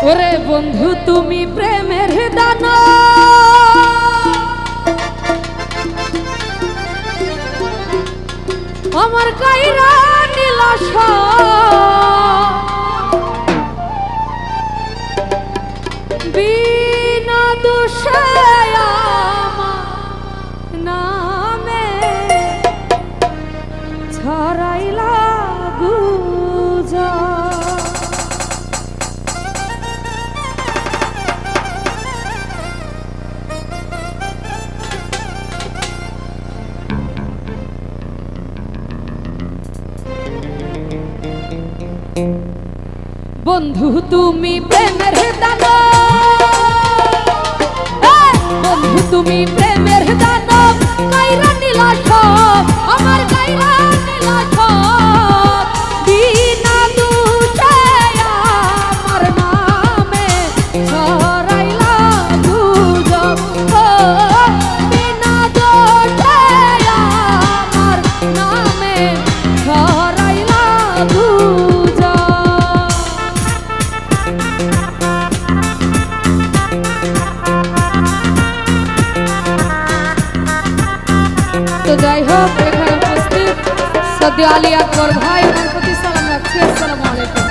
ওরে বন্ধু তুমি প্রেমের দানা আমার কাইরা নীলাশা বিনা দোষে আমার নামে ছড়াইলা গুজব। বন্ধু তুমি প্রেমের দানা বন্ধু তুমি প্রেমের দানা কাইরা নীলাশা আমার কাইরা নীলাশা বিনা দোষে আমার নামে ছড়াইলা গুজব বিনা দোষে আমার নামে ছড়াইলা গুজব। তো যাই হোক এখানে উপস্থিত সদ্য আলী আকবর ভাই ওনার প্রতি সালাম রাখছি। আসসালামু আলাইকুম।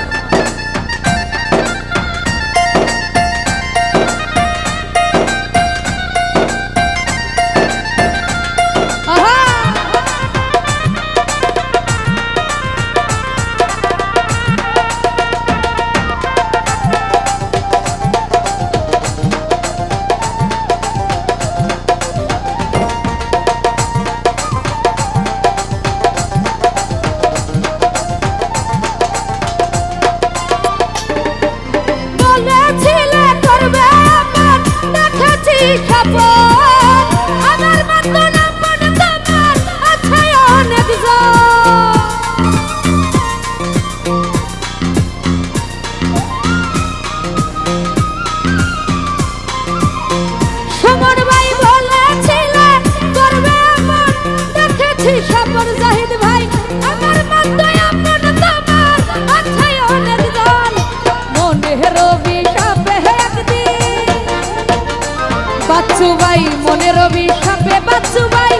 বাচ্চু ভাই মনের অভিশাপে বাচ্চু ভাই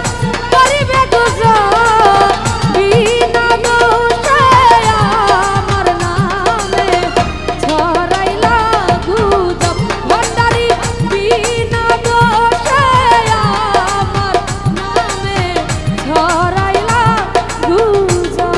করিবে গুজব বিনা দোষে আমার নামে ছড়াইলা গুজব ভান্ডারি বিনা দোষে আমার নামে ছড়াইলা গুজব।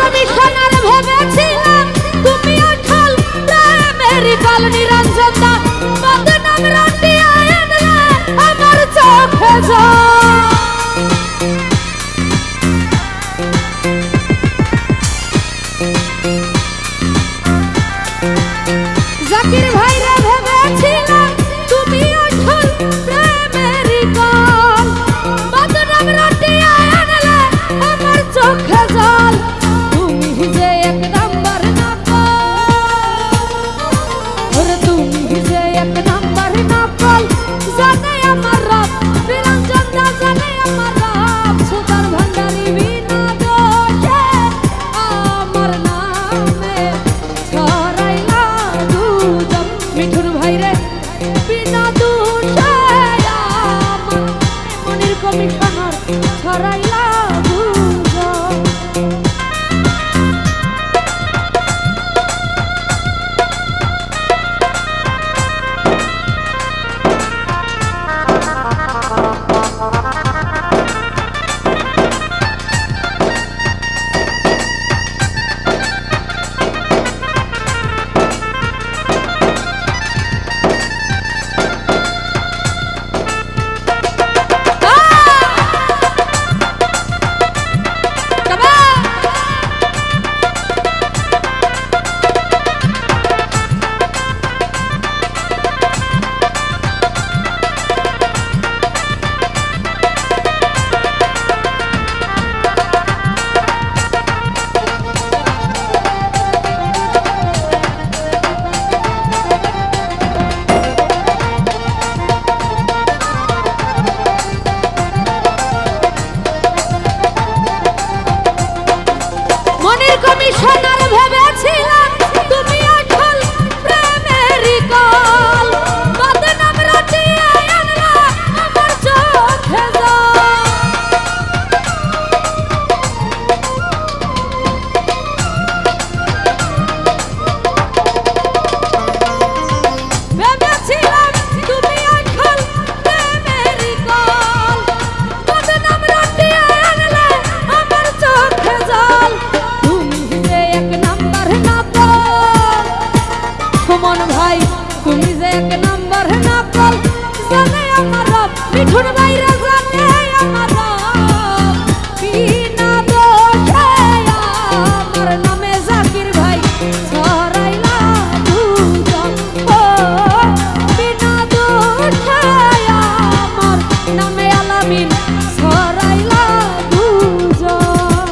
কমিশনার ভেবেছিলাম তুমি আসল প্রেমের কাল নিরঞ্জন দা বদনাম রাতিয়া এনে আমার চোখে জাকির ভাইরা ভেবেছিলাম তুমি আসল প্রেমের কাল বদনাম রাতিয়া এনে আমার চোখে জল। এক নম্বর নকল জানে আমার রব মিঠুন ভাইরা জানে আমার রব বিনা দোষে আমার নামে জাকির ভাই ছড়াইলা দুজন ও বিনা দোষে আমার নামে আলামিন ছড়াইলা দুজন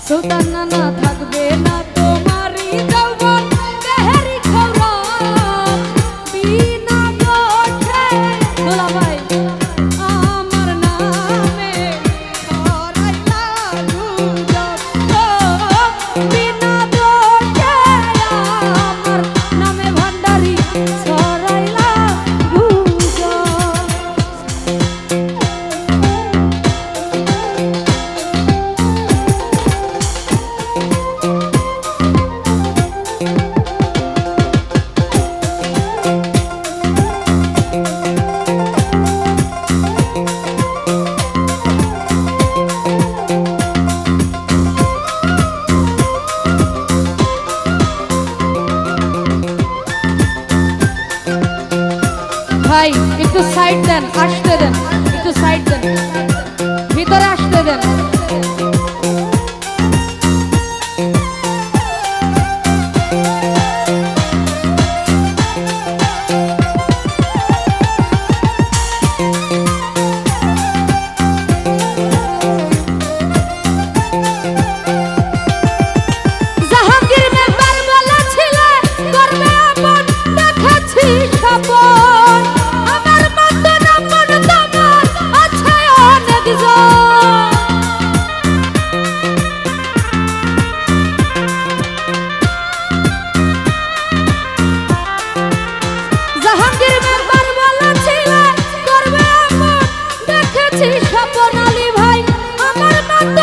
সুলতানা না থাকবে না তোমারই যৌবন দেহেরি খৌরাত বিনা দোষে দুলাভাই আমার নামে ছড়াইলা দুজন বিনা দোষে আমার নামে ভান্ডারি ছড়াইলা দুজন ভাই একটু সাইড দেন আসতে দেন একটু সাইড দেন ভিতরে আসতে দেন জাহাঙ্গীর মেম্বার বলেছিল করবে আপন দেখাচ্ছি সপন আমার মত নামন তোমার আছে অনেকজন জাহাঙ্গীর মেম্বার বলেছিল করবে আপন দেখেছি সপন আলী ভাই আমার মত